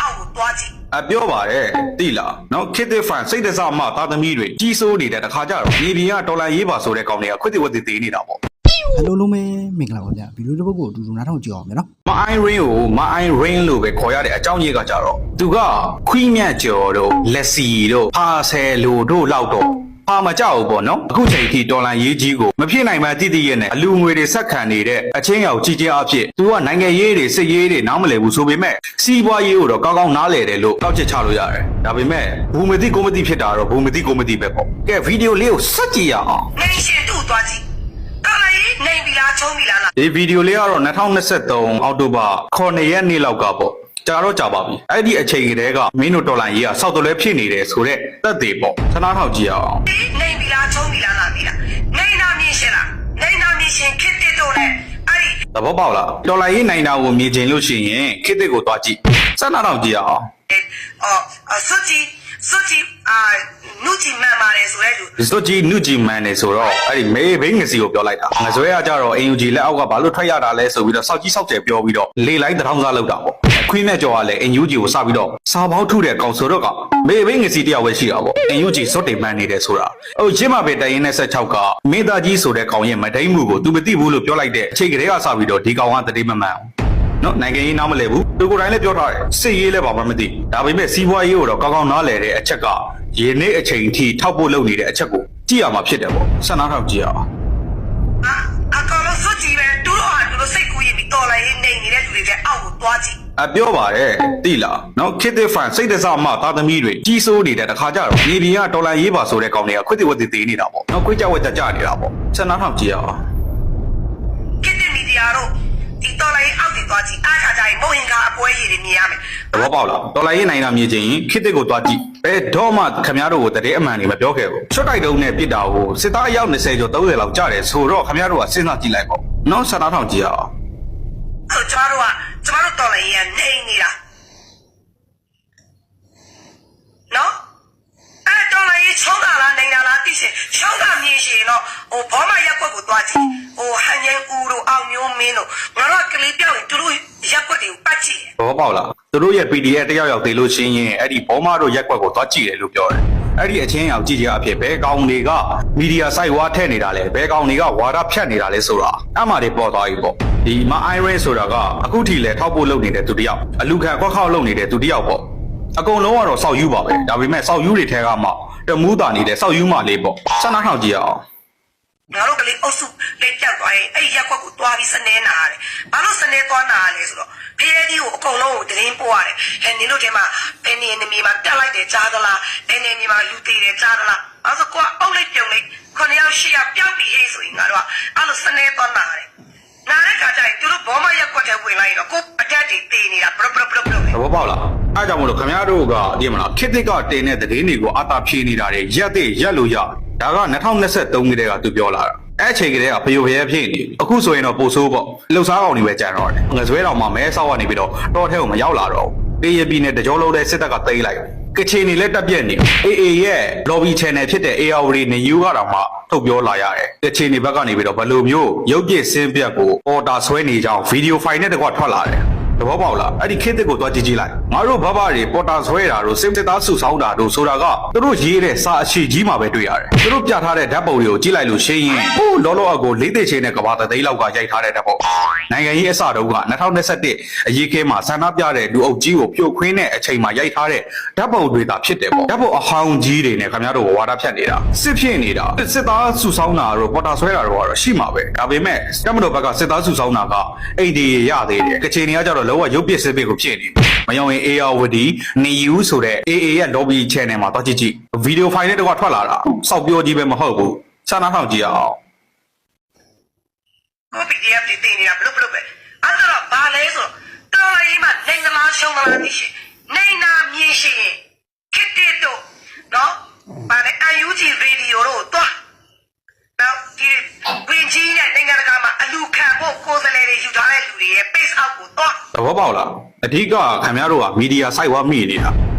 အောက်ကိုသွားကြည့်ပြောပါတယ်တိလားနော်ခေတ်သစ်ဖန်စိတ်တစမှသားသမီးတွေကြီးစိုးနေတဲ့တခါကြတော့မြေပြင်ကတော်လန်ရေးပါဆိုတဲ့ကောင်တွေကခွတ်တိဝတ်တိသေးနေတာပေါ့ဟယ်လိုလုံးမဲမင်္ဂလာပါဗျာဗီဒီယိုတစ်ပုဒ်ကိုအတူတူနားထောင်ကြည့်အောင်ဗျာနော်မအိုင်းရင်းကိုမအိုင်းရင်းလို့ပဲခေါ်ရတဲ့အကြောင်းကြီးကကြတော့သူကခွီးမြတ်ကျော်တို့လက်စီတို့ဖာဆယ်လိုတို့လောက်တော့မကြောက်ဘူးပေါ့နော်အခုချိန်ထိတော်လန်ရေးကြီးကိုမဖြစ်နိုင်မှတိတိရဲ့နဲ့အလူငွေတွေဆက်ခံနေတဲ့အချင်းရောက်ကြီးချင်းအဖြစ်သူကနိုင်ငံရေးတွေစစ်ရေးတွေနားမလည်ဘူးဆိုပေမဲ့စီးပွားရေးကိုတော့ကောင်းကောင်းနားလည်တယ်လို့ကောက်ချက်ချလို့ရတယ်ဒါပေမဲ့ဘူမတိကိုမတိဖြစ်တာတော့ဘူမတိကိုမတိပဲပေါ့ကဲဗီဒီယိုလေးကိုစက်ကြည့်ရအောင်နေရှင်တူသွားကြည့်တော်လည်းနေပြီလားချုံးပြီလားဒီဗီဒီယိုလေးကတော့2023အောက်တိုဘာ9ရက်နေ့လောက်ကပေါ့ကြာတော့ကြာပါပြီအဲ့ဒီအချိန်ကတည်းကမင်းတို့တော်လန်ရေးကစောက်တလဲဖြစ်နေတယ်ဆိုတော့သက်သေးပေါ့ခဏထောက်ကြည့်အောင်နေပြီလားချုံးပြီလားပြီလားနေနာမြင်ရှင်လားနေနာမြင်ရှင်ခစ်တစ်တို့နဲ့အဲ့ဒီသဘောပေါက်လားတော်လန်ရေးနိုင်တာကိုမြင်ချင်လို့ရှိရင်ခစ်တစ်ကိုသွားကြည့်စက်နာထောက်ကြည့်အောင်စွတ်ကြီးနုကြီးမှန်ပါတယ်ဆိုတဲ့လူစွတ်ကြီးနုကြီးမှန်နေဆိုတော့အဲ့ဒီမေးဘိန်းငစီကိုပြောလိုက်တာငဆွဲကကြတော့ AUG လက်အောက်ကဘာလို့ထွက်ရတာလဲဆိုပြီးတော့စောက်ကြီးစောက်ကျယ်ပြောပြီးတော့လေလိုက်တထောင်းစားလောက်တာပေါ့ခွေးမြတ်ကျော်ကလည်း AUG ကိုစပြီးတော့စာပေါင်းထုတဲ့ကောင်ဆိုတော့ကမေးဘိန်းငစီတယောက်ပဲရှိတာပေါ့ AUG စွတ်တွေမှန်နေတယ်ဆိုတာရင်းမပဲတိုင်ရင်နဲ့16ကမင်းသားကြီးဆိုတဲ့ကောင်ရဲ့မဒိမ့်မှုကို तू မသိဘူးလို့ပြောလိုက်တဲ့အချိန်ကလေးကစပြီးတော့ဒီကောင်ကတတိမမှန်နော်နိုင်ငံရေးနားမလဲဘူးသူကိုယ်တိုင်လည်းပြောထားတယ်စစ်ရေးလည်းဘာမှမသိဒါပေမဲ့စီးပွားရေးကိုတော့ကောင်းကောင်းနားလည်တဲ့အချက်ကရေနေ့အချိန်ထိထောက်ဖို့လုပ်နေတဲ့အချက်ကိုကြည့်ရမှာဖြစ်တယ်ပေါ့ဆက်နားထောက်ကြည့်ရအောင်အကောင်လို့စွတ်ကြည့်ပဲတူတော့စိတ်ကူးရင်ပြီးတော်လိုက်နေနေတဲ့လူတွေအောက်ကိုသွားကြည့်ပြောပါတယ်တိလားနော်ခေတ်သစ်ဖန်စိတ်တစမှသားသမီးတွေကြီးစိုးနေတဲ့တခါကြတော့မြေပြင်ကတော်လန်ရေးပါဆိုတဲ့ကောင်တွေကခွတ်တိဝတ်တိသေးနေတာပေါ့နော်ခွေးကြဝက်ကြနေတာပေါ့ဆက်နားထောက်ကြည့်ရအောင်ခေတ်သစ်မီဒီယာတို့ဒီတော်လိုက်အောက်ကိုသွားကြည့်အားခါကြရင်မုံရင်ကအပွဲရည်တွေမြင်ရမယ်သဘောပေါက်လားတော်လိုက်ရေးနိုင်တာမြင်ချင်းခေတ်သစ်ကိုသွားကြည့်ဘယ်တော့မှခင်ဗျားတို့ကိုတည်းအမှန်တွေမပြောခဲ့ဘူးချွတ်တိုက်တုံးနဲ့ပြစ်တာကိုစစ်သားအယောက်20ကျော်30လောက်ကြားတယ်ဆိုတော့ခင်ဗျားတို့ကစဉ်းစားကြည့်လိုက်ပေါ့နော်ဆက်နားထောင်ကြည့်ရအောင်ကျမတို့တော်လိုက်ရေးနေနေတာနော်အဲ့တော်လိုက်ရေးချုံးတာလားနေတာလားသိရှင်ရှောင်းတာမြင်ရှင်တော့ဘောမရက်ကွက်ကိုသွားကြည့်ဟန်ရင်ဦးတို့အောင်မျိုးမင်းတို့ငါတို့ကလေးပြောင်းရင်သူတို့ရက်ကွက်တွေကိုပတ်ကြည့်ဘောပေါက်လားသူတို့ရဲ့ PDF တယောက်သေးလို့ရှင်းရင်အဲ့ဒီဘောမတို့ရက်ကွက်ကိုသွားကြည့်တယ်လို့ပြောတယ်အဲ့ဒီအချင်းအောင်ကြည့်ကြအဖြစ်ဘဲကောင်တွေကမီဒီယာစိုက်ဝါထည့်နေတာလဲဘဲကောင်တွေကဝါဒဖြတ်နေတာလဲဆိုတာအမှတွေပေါ်သွားပြီပေါ့ဒီမအိုင်ရဲဆိုတာကအခုထိလဲထောက်ဖို့လုပ်နေတဲ့သူတယောက်အလူခံခွက်ခေါက်လုပ်နေတဲ့သူတယောက်ပေါ့အကုန်လုံးကတော့စောက်ယူပါပဲဒါပေမဲ့စောက်ယူတွေထဲကမှတမူးတာနေတဲ့စောက်ယူမှလေးပေါ့ဆက်နားထောင်ကြည့်ရအောင်ငါတို့ကလေးအုပ်စုလေးပြောက်သွားရင်အဲ့ရက်ကွက်ကိုတွားပြီးစနေနာရတယ်။ဘာလို့စနေသွားနာရလဲဆိုတော့ဖရဲကြီးကိုအကုန်လုံးကိုတရင်ပို့ရတယ်။ဟဲ့နင်တို့ဒီမှာဘယ်နေနေမှာတက်လိုက်တယ်ကြားသလား။ဘယ်နေနေမှာလူသေးတယ်ကြားသလား။အဲဆိုကွာအုပ်လိုက်ပြုံလိုက်9ယောက်10ယောက်ပြောက်ပြီးဟေးဆိုရင်ငါတို့ကအဲ့လိုစနေသွားနာရတယ်။နားတဲ့ခါကျရင်သူတို့ဘောမရက်ကွက်ထဲဝင်လိုက်တော့ကိုအတက်တွေတေးနေတာဘလဘလဘလဘလဘောပေါက်လားအားကြောင့်မလို့ခင်ဗျားတို့ကဒီမလားခေတ်သစ်ကတင်တဲ့သတင်းတွေကိုအတာဖြေနေတာတွေရက်တဲ့ရက်လို့ရဒါက2023ကတည်းကသူပြောလာတာအဲ့ချိန်ကတည်းကဖယိုဖယဲဖြစ်နေအခုဆိုရင်တော့ပိုဆိုးပေါ့လှုပ်ရှားကောင်တွေပဲကြံတော့တယ်ငဆွဲတော်မှာမဲဆောက်ကနေပြီးတော့တော်ထဲကိုမရောက်လာတော့ဘူး AAP နဲ့တကြောလုံးတဲ့စစ်တပ်ကသိမ်းလိုက်ကချင်နေလက်တက်ပြက်နေ AA ရဲ့ lobby channel ဖြစ်တဲ့ ARD နဲ့ U ကတော့မှထုတ်ပြောလာရတယ်ကချင်နေဘက်ကနေပြီးတော့ဘယ်လိုမျိုးရုပ်ပြစ်စင်းပြက်ကို order ဆွဲနေကြအောင် video file နဲ့တကွထွက်လာတယ်သဘောပေါက်လားအဲ့ဒီခေတ်သစ်ကိုသွားကြည့်ကြည့်လိုက်ငါတို့ဘဘတွေပေါ်တာဆွဲတာတို့စစ်တပ်သားစုဆောင်းတာတို့ဆိုတာကသူတို့ရေးတဲ့စာအရှိကြီးမှာပဲတွေ့ရတယ်သူတို့ပြထားတဲ့ဓာတ်ပုံတွေကိုကြည့်လိုက်လို့ရှိရင်ဟိုလောလောအကိုလေးသိချင်းနဲ့ကဘာသိန်းလောက်ကရိုက်ထားတဲ့ဓာတ်ပုံနိုင်ငံရေးအစတုန်းက2021အရေးခဲမှာဆန္ဒပြတဲ့လူအုပ်ကြီးကိုဖြိုခွင်းတဲ့အချိန်မှာရိုက်ထားတဲ့ဓာတ်ပုံတွေသာဖြစ်တယ်ပေါ့ဓာတ်ပုံအဟောင်းကြီးတွေနဲ့ခင်ဗျားတို့ဝါဒဖြတ်နေတာစစ်ဖြစ်နေတာစစ်သားစုဆောင်းတာတို့ပေါ်တာဆွဲတာတို့ကတော့ရှိမှာပဲဒါပေမဲ့တမတော်ဘက်ကစစ်သားစုဆောင်းတာကအိမ်ဒီရသေးတယ်ကချင်တွေကကြတော့လောကရုပ်ပစ်စစ်ပစ်ကိုဖြစ်နေမယောင်ရင် ARD နေယူဆိုတဲ့ AA ရဲ့ lobby channel မှာတော့ကြည့်ကြည့်ဗီဒီယိုဖိုင်နဲ့တော့ထွက်လာတာစောက်ပြောကြီးပဲမဟုတ်ဘူးစာနာထောက်ကြည့်ရအောင်ကို PDF တွေတင်နေတာဘလို့ပဲအဲ့တော့ဘာလဲဆိုတော်လေးမှနေသလားရှုံးသလားသိရှင်နေနာမြင်ရှင်ခစ်တစ်တို့နော်ဘာလဲ UG video တို့တော့နောက်ဒီဝင်ကြီးနဲ့နိုင်ငံတကာမှာအလူခံဖို့ကိုယ်စားလှယ်တွေယူထားတဲ့လူတွေရဲ့ page out ကိုတော့သဘောပေါက်လားအဓိကခင်ဗျားတို့ကမီဒီယာ site ဝါမိနေတာ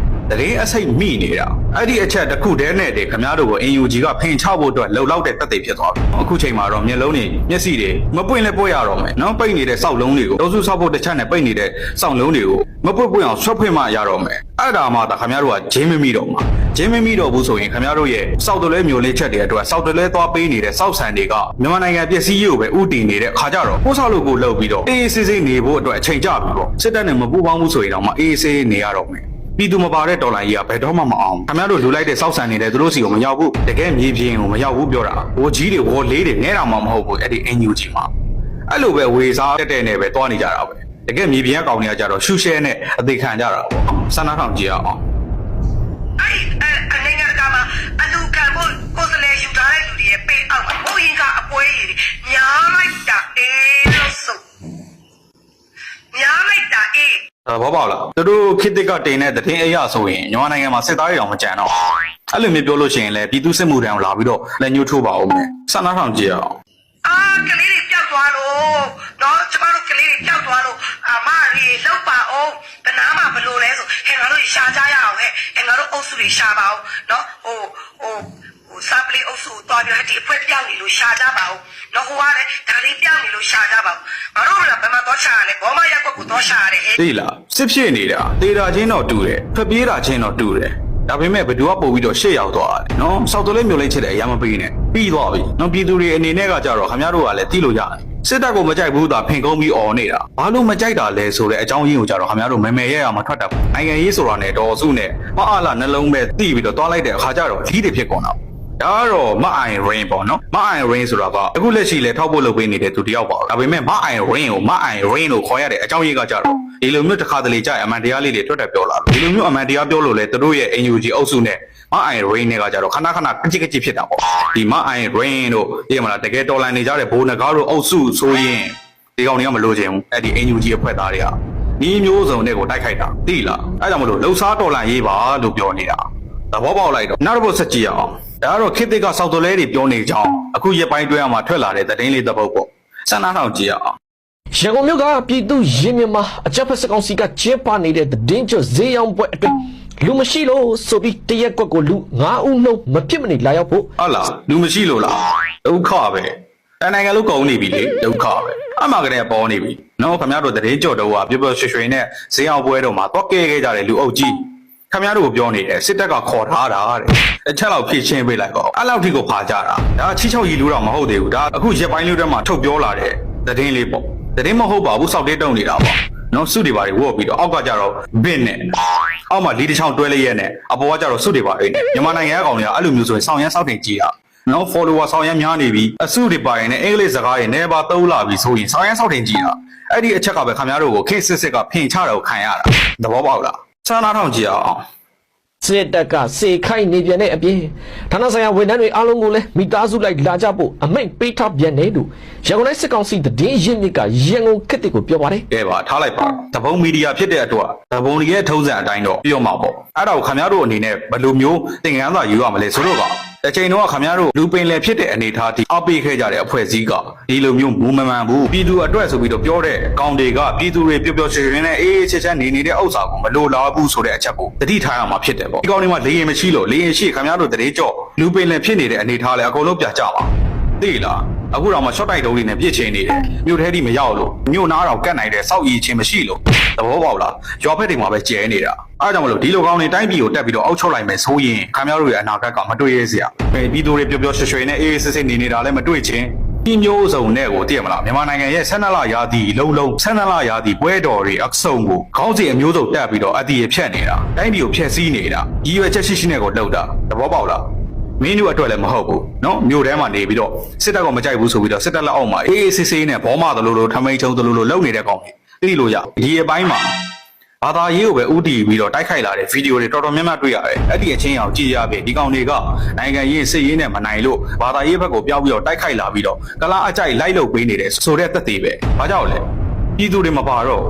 တရင်အစိတ်မိနေတာအဲ့ဒီအချက်တစ်ခုတည်းနဲ့တည်းခင်ဗျားတို့ကို NUG ကဖင်ချဖို့အတွက်လှုပ်လောက်တဲ့တက်သိဖြစ်သွားပြီအခုချိန်မှာတော့မျက်လုံးတွေမျက်စိတွေမပွင့်လည်းပွင့်ရတော့မယ်နော်ပိတ်နေတဲ့စောက်လုံးတွေကိုတောစုဆောက်ဖို့တစ်ချက်နဲ့ပိတ်နေတဲ့စောက်လုံးတွေကိုမပွင့်ပွင့်အောင်ဆွတ်ဖွင့်မှရတော့မယ်အဲ့ဒါမှသာခင်ဗျားတို့ကဂျင်းမမိတော့မှာဂျင်းမမိတော့ဘူးဆိုရင်ခင်ဗျားတို့ရဲ့စောက်တလဲမျိုးလေးချက်တွေအတွက်စောက်တလဲသွားပေးနေတဲ့စောက်ဆန်တွေကမြန်မာနိုင်ငံပစ္စည်းရေးကိုပဲဥတည်နေတဲ့ခါကြတော့ကိုးဆောက်လို့ကိုလှုပ်ပြီးတော့အေးအေးဆေးဆေးနေဖို့အတွက်အချိန်ကြပြီပေါ့စစ်တပ်နဲ့မပူးပေါင်းဘူးဆိုရင်တော့မအေးအေးဆေးနေရတော့မယ်ပြည်သူမပါတဲ့ဒေါ်လာကြီးကဘယ်တော့မှမအောင်ခင်ဗျားတို့လူလိုက်တဲ့စောက်ဆန်နေတဲ့သူတို့စီကိုမရောက်ဘူးတကယ်မြေပြင်ကိုမရောက်ဘူးပြောတာဝကြီးတွေဝလေးတွေနဲတာမှမဟုတ်ဘူးအဲ့ဒီ NUG မှာအဲ့လိုပဲဝေစားတက်တဲ့နဲ့ပဲတွားနေကြတာပဲတကယ်မြေပြင်ကကောင်တွေကကြတော့ရှူရှဲနဲ့အသေးခံကြတာပေါ့စမ်းနာထောင်ကြည့်အောင်အဲ့နိုင်ငံကမှာအလူခံဖို့ကိုယ်စလဲယူထားတဲ့လူတွေရဲ့ပေးအောက်မှာဘိုးရင်ကအပွဲရည်ညာလိုက်တာအေးလို့ဆိုညာလိုက်တာအေးဘောပေါက်လားသူတို့ခေတ်သစ်ကတင်တဲ့တည်င်းအရာဆိုရင်မြန်မာနိုင်ငံမှာစစ်သားတွေတောင်မကြံတော့အဲ့လိုမျိုးပြောလို့ရှိရင်လည်းပြည်သူစစ်မှုထမ်းကိုလာပြီးတော့လက်ညှိုးထိုးပါဦးမယ်စမ်းနာထောင်ကြည့်အောင်ကလေးတွေပြောက်သွားလို့တော့ကျမတို့ကလေးတွေပြောက်သွားလို့အမရီလောက်ပါအောင်ဘယ်နာမှဘလို့လဲဆိုဟဲ့ငါတို့ရှာကြရအောင်ဟဲ့ငါတို့အုပ်စုတွေရှာပါအောင်နော်ဟိုစာပလီအုပ်စုတော်ပြဒီဖွဲ့ပြောင်းနေလို့ရှာကြပါအောင်နော်ဟိုကလည်းဒါလေးပြောင်းနေလို့ရှာကြပါအောင်ငါတို့ကဘယ်မှာတော့ရှာရလဲဘောမရက်ကွက်ကိုတော့ရှာရတယ်ဟဲ့သိလားစစ်ဖြစ်နေတာတေတာချင်းတော့တူတယ်ထွက်ပြေးတာချင်းတော့တူတယ်ဒါပေမဲ့ဘယ်သူကပို့ပြီးတော့ရှေ့ရောက်သွားတယ်နော်စောက်တလေးမျိုးလေးချစ်တဲ့အရာမပေးနဲ့ပြီးသွားပြီနော်ပြည်သူတွေအနေနဲ့ကကြတော့ခင်ဗျားတို့ကလည်းသိလို့ရတယ်စစ်တပ်ကိုမကြိုက်ဘူးသာဖင်ကုန်းပြီးអော်နေတာဘာလို့မကြိုက်တာလဲဆိုတဲ့အကြောင်းရင်းကိုကြတော့ခင်ဗျားတို့မဲမဲရဲရမှာထွက်တတ်ဘူးနိုင်ငံရေးဆိုတာနဲ့တော်စုနဲ့မအားလာနှလုံးပဲတိပြီးတော့တွားလိုက်တဲ့အခါကျတော့ကြီးတွေဖြစ်ကုန်တာဒါကတော့မအိုင်ရင်ပေါ့နော်မအိုင်ရင်ဆိုတာကအခုလက်ရှိလဲထောက်ဖို့လုပ်ပေးနေတဲ့သူတယောက်ပါဒါပေမဲ့မအိုင်ရင်ကိုမအိုင်ရင်လို့ခေါ်ရတဲ့အကြောင်းရင်းကကြတော့ဒီလိုမျိုးတစ်ခါတလေကြာအမှန်တရားလေးတွေထွက်တက်ပြောလာတယ်ဒီလိုမျိုးအမှန်တရားပြောလို့လဲသူတို့ရဲ့ NUG အုပ်စုနဲ့မအိုင်ရင်တွေကကြတော့ခဏခဏကကြစ်ဖြစ်တာပေါ့ဒီမအိုင်ရင်တို့ဒီမှာတကယ်တော်လန်နေကြတဲ့ဘိုးနဂါတို့အုပ်စုဆိုရင်ဒီကောင်တွေကမလို့ချင်ဘူးအဲ့ဒီ NUG အဖွဲ့သားတွေကဒီမျိုးစုံတွေကိုတိုက်ခိုက်တာသိလားအဲ့ဒါမလို့လှုပ်ရှားတော်လန်ရေးပါလို့ပြောနေတာသဘောပေါက်လိုက်တော့နောက်တစ်ပုတ်ဆက်ကြည့်အောင်ဒါကတော့ခေတ်သစ်ကစောက်တော်လဲတွေပြောနေကြအောင်အခုရက်ပိုင်းတွဲမှာထွက်လာတဲ့သတင်းလေးတစ်ပုတ်ပေါ့စမ်းနာထောင်ကြည့်အောင်ရန်ကုန်မြို့ကပြည်သူရင်းမြစ်မှာအကြမ်းဖက်စစ်ကောင်စီကကျင်းပနေတဲ့သတင်းကျော်ဈေးရောင်းပွဲအတွင်းလူမရှိလို့ဆိုပြီးတရက်ကွက်ကိုလူ9ဦးနှုတ်မဖြစ်မနေလာရောက်ဖို့ဟုတ်လားလူမရှိလို့လားဒုက္ခပဲနိုင်ငံလုံးကုန်နေပြီလေဒုက္ခပဲအမှကတည်းကပေါ်နေပြီနော်ခင်ဗျားတို့သတင်းကျော်တော့ကပြောရွှေနဲ့ဈေးအောင်ပွဲတော့မှာတော့ကဲခဲ့ကြတယ်လူအုပ်ကြီးခင်ဗျားတို့ကိုပြောနေတယ်စစ်တပ်ကခေါ်ထားတာတဲ့အချက်လောက်ဖြည့်ချင်းပေးလိုက်တော့အဲ့လောက်ထိကိုဖာကြတာဒါချီချောက်ရီလူတော့မဟုတ်သေးဘူးဒါအခုရက်ပိုင်းလေးတည်းမှာထုတ်ပြောလာတဲ့သတင်းလေးပေါ့သတင်းမဟုတ်ပါဘူးစောက်တေးတုံနေတာပေါ့နော်စုတွေပါတွေဝေါ့ပြီးတော့အောက်ကကြတော့ဘစ်နဲ့အောက်မှာလီတစ်ချောင်းတွဲလေးရဲနဲ့အပေါ်ကကြတော့စုတွေပါတွေနဲ့မြန်မာနိုင်ငံအကောင်တွေကအဲ့လိုမျိုးဆိုရင်ဆောင်းရမ်းစောက်တင်ကြည့်တာနော် follower ဆောင်းရမ်းများနေပြီအစုတွေပါရင်လည်းအင်္ဂလိပ်စကားတွေနေပါသုံးလာပြီဆိုရင်ဆောင်းရမ်းစောက်တင်ကြည့်တာအဲ့ဒီအချက်ကပဲခင်ဗျားတို့ကိုခေတ်စစ်ကဖင်ချတာကိုခံရတာသဘောပေါက်လားစမ်းနာထောင်ကြည့်အောင်စစ်တပ်ကစေခိုက်နေပြန်တဲ့အပြင်ဌာနဆိုင်ရာဝန်ထမ်းတွေအားလုံးကိုလည်းမိသားစုလိုက်လာကြဖို့အမိန့်ပေးထားပြန်တယ်လို့ရန်ကုန်တိုင်းစစ်ကောင်စီသတင်းရင်းမြစ်ကရန်ကုန်ခေတ်ကိုပြောပါတယ်ကဲပါထားလိုက်ပါတပုံမီဒီယာဖြစ်တဲ့အတွက်တပုံတွေရဲ့ထုံးစံအတိုင်းတော့ပြောမှာပေါ့အဲ့ဒါကိုခင်ဗျားတို့အနေနဲ့ဘယ်လိုမျိုးသင်ခန်းစာယူရမလဲဆိုတော့အချိန်တော့ခင်ဗျားတို့လူပင်လယ်ဖြစ်တဲ့အနေအထားထိအပေးခဲ့ကြတဲ့အဖွဲ့အစည်းကဒီလိုမျိုးမူမမှန်ဘူးပြည်သူအတွက်ဆိုပြီးတော့ပြောတဲ့ကောင်တွေကပြည်သူတွေပျော်ပျော်ရွှင်ရွှင်နဲ့အေးအေးချမ်းချမ်းနေတဲ့ဥစ္စာကိုမလိုလားဘူးဆိုတဲ့အချက်ကိုတတိထားရမှာဖြစ်တယ်ပေါ့ဒီကောင်တွေမှာလေရင်မရှိလို့လေရင်ရှိခင်ဗျားတို့တရေကြော့လူပင်လယ်ဖြစ်နေတဲ့အနေအထားလဲအကုန်လုံးပြကြပါသိလားအခုတော့မှ short တိုက်တုံးလေးနဲ့ပြစ်ချင်နေတယ်မြို့ထဲထိမရောက်လို့မြို့နားတော့ကတ်နိုင်တဲ့စောက်ရည်ချင်းမရှိလို့သဘောပေါက်လားရွာဖက်တွေမှာပဲကျဲနေတာအားကြောင့်မလို့ဒီလိုကောင်းနေတိုင်းပြည်ကိုတက်ပြီးတော့အောက်ချုပ်လိုက်မယ်ဆိုရင်ခင်ဗျားတို့ရဲ့အနာဂတ်ကမတွေ့ရစရာပြည်သူတွေပျော်ပျော်ရွှင်ရွှင်နဲ့အေးအေးဆေးဆေးနေနေတာလည်းမတွေ့ချင်းဒီမျိုးစုံနဲ့ကိုသိရမလားမြန်မာနိုင်ငံရဲ့12လရာသီလုံးလုံး12လရာသီပွဲတော်တွေအစုံကိုခေါင်းစဉ်အမျိုးစုံတက်ပြီးတော့အတီးရဖြတ်နေတာတိုင်းပြည်ကိုဖျက်ဆီးနေတာရည်ရွယ်ချက်ရှိနဲ့ကိုလှုပ်တာသဘောပေါက်လားမင်းတို့အတွက်လည်းမဟုတ်ဘူးเนาะမြို့ထဲမှာနေပြီးတော့စစ်တပ်ကမကြိုက်ဘူးဆိုပြီးတော့စစ်တပ်လက်အောက်မှာအေးအေးဆေးဆေးနဲ့ဘောမသလိုလိုထမိန်ချုံသလိုလိုလုံနေတဲ့ကောင်တွေသိလို့ရဒီအပိုင်းမှာဘာသာရေးကိုပဲဥတီပြီးတော့တိုက်ခိုက်လာတဲ့ဗီဒီယိုတွေတော်တော်များများတွေ့ရတယ်အဲ့ဒီအချင်းအောင်ကြည့်ရပြီဒီကောင်တွေကနိုင်ငံရေးစစ်ရေးနဲ့မနိုင်လို့ဘာသာရေးဘက်ကိုပြောင်းပြီးတော့တိုက်ခိုက်လာပြီးတော့ကလားအကြိုက်လိုက်လုပ်ပေးနေတဲ့ဆိုတဲ့သက်သေပဲဘာကြောင့်လဲပြည်သူတွေမပါတော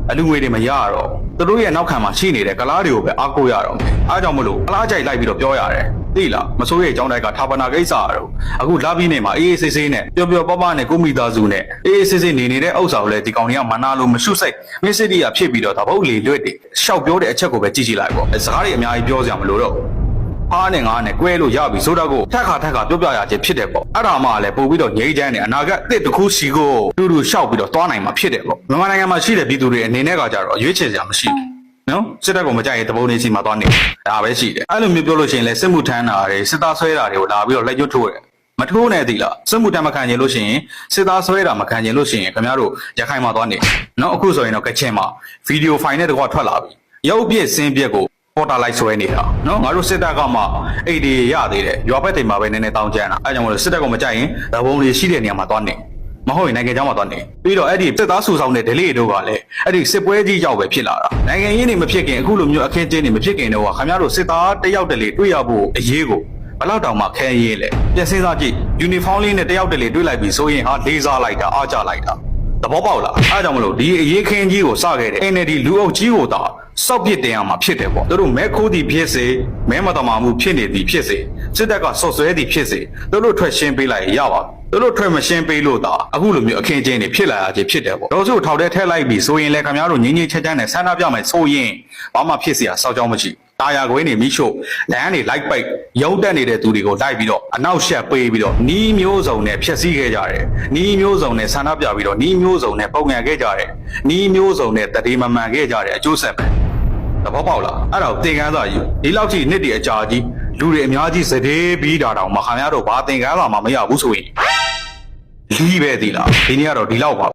့အလူငွေတွေမရတော့သူတို့ရဲ့နောက်ခံမှာရှိနေတဲ့ကလားတွေကိုပဲအားကိုးရတော့မယ်အားကြောင့်မလို့ကလားအကြိုက်လိုက်ပြီးတော့ပြောရတယ် သိလားမစိုးရိမ်အကြောင်းတိုက်ကဌာပနာကိစ္စတော့အခုလာပြီးနေမှာအေးအေးဆေးဆေးနဲ့ပျော်ပျော်ပါးပါးနဲ့ကိုမိသားစုနဲ့အေးအေးဆေးဆေးနေတဲ့ဥစ္စာကိုလည်းဒီကောင်တွေကမနာလို့မရှုစိတ်မင်းစစ်တီးကဖြစ်ပြီးတော့ဒါပုတ်လေလွတ်တယ်ရှောက်ပြောတဲ့အချက်ကိုပဲကြည့်ကြည့်လိုက်ပေါ့စကားတွေအများကြီးပြောစရာမလိုတော့အားနဲ့ငါးနဲ့ကွဲလို့ရပြီဆိုတာကိုထက်ခါပြောပြရခြင်းဖြစ်တယ်ပေါ့အဲ့ဒါမှလည်းပို့ပြီးတော့ငြိမ်းချမ်းတယ်အနာဂတ်အသစ်တစ်ခုစီကိုတူတူရှောက်ပြီးတော့သွားနိုင်မှာဖြစ်တယ်ပေါ့မြန်မာနိုင်ငံမှာရှိတဲ့ပြည်သူတွေအနေနဲ့ကကြတော့ရွေးချယ်စရာမရှိဘူးနော်စစ်တပ်ကမကြိုက်ရင်တပုံးနေစီမှာသွားနေဒါပဲရှိတယ်အဲ့လိုမျိုးပြောလို့ရှိရင်လည်းစစ်မှုထမ်းတာတွေစစ်သားဆွဲတာတွေကိုလာပြီးတော့လက်ကျွတ်ထိုးတယ်မထိုးနဲ့သိလားစစ်မှုထမ်းမခံချင်လို့ရှိရင်စစ်သားဆွဲတာမခံချင်လို့ရှိရင်ခင်ဗျားတို့ရခိုင်မှာသွားနေနော်အခုဆိုရင်တော့ကချင်မှာဗီဒီယိုဖိုင်နဲ့တကွာထွက်လာပြီရုပ်ပြည့်စင်းပြည့်ကိုပေါ်တာလိုက်ဆွဲနေတာနော်ငါတို့စစ်တပ်ကမှအိတ်တွေရသေးတယ်ရွာဘက်တွေမှာပဲနည်းနည်းတောင်းကြမ်းတာအဲကြောင့်မလို့စစ်တပ်ကမကြိုက်ရင်ဓာတ်ပုံတွေရှိတဲ့နေရာမှာသွားနေမဟုတ်ရင်နိုင်ငံခြားမှာသွားနေပြီးတော့အဲ့ဒီစစ်သားစုဆောင်တဲ့ delay တို့ကလည်းအဲ့ဒီစစ်ပွဲကြီးရောက်ပဲဖြစ်လာတာနိုင်ငံရင်းနေမဖြစ်ခင်အခုလိုမျိုးအခင်းကျင်းနေမဖြစ်ခင်တော့ခင်ဗျားတို့စစ်သားတယောက်တလေတွေ့ရဖို့အရေးကိုဘယ်လောက်တောင်မှခဲရေးလဲပြန်စဉ်းစားကြည့် uniform လေးနဲ့တယောက်တလေတွေ့လိုက်ပြီဆိုရင်ဟာလေးစားလိုက်တာအားကြလိုက်တာသဘောပေါက်လားအဲကြောင့်မလို့ဒီအရေးခင်းကြီးကိုစခဲ့တဲ့ NLD လူအုပ်ကြီးကိုသာစောက်ပစ်တင်ရမှာဖြစ်တယ်ပေါ့တို့မဲခိုးသည်ဖြစ်စေမဲမတမာမှုဖြစ်နေသည်ဖြစ်စေစစ်တပ်ကဆော့ဆွဲသည်ဖြစ်စေတို့ထွက်ရှင်းပေးလိုက်ရပါတို့ထွက်မရှင်းပေးလို့သာအခုလိုမျိုးအခင်းကျင်းတွေဖြစ်လာရခြင်းဖြစ်တယ်ပေါ့တို့စုထောက်တဲ့ထက်လိုက်ပြီဆိုရင်လည်းခင်ဗျားတို့ငင်းငင်းချက်ချက်နဲ့ဆန္ဒပြမယ်ဆိုရင်ဘာမှဖြစ်เสียစောက်ကြောင်းမရှိတာယာခွေးနေမိရှို့လမ်းကနေလိုက်ပိတ်ရုံတက်နေတဲ့သူတွေကိုလိုက်ပြီးတော့အနောက်ရှက်ပေးပြီးတော့နီးမျိုးစုံနဲ့ဖျက်ဆီးခဲ့ကြတယ်နီးမျိုးစုံနဲ့ဆန္ဒပြပြီးတော့နီးမျိုးစုံနဲ့ပုံငန်ခဲ့ကြတယ်နီးမျိုးစုံနဲ့တတိမမှန်ခဲ့ကြတယ်အကျိုးဆက်ပဲသဘောပေါက်လားအဲ့တော့သင်ခန်းစာယူဒီလောက်ကြီးနှစ်တည်းအကြာကြီးလူတွေအများကြီးစတဲ့ပြီးတာတောင်မခံရတော့ဘာသင်ခန်းစာမှမရဘူးဆိုရင်လီးပဲသီလားဒီနေ့ကတော့ဒီလောက်ပါ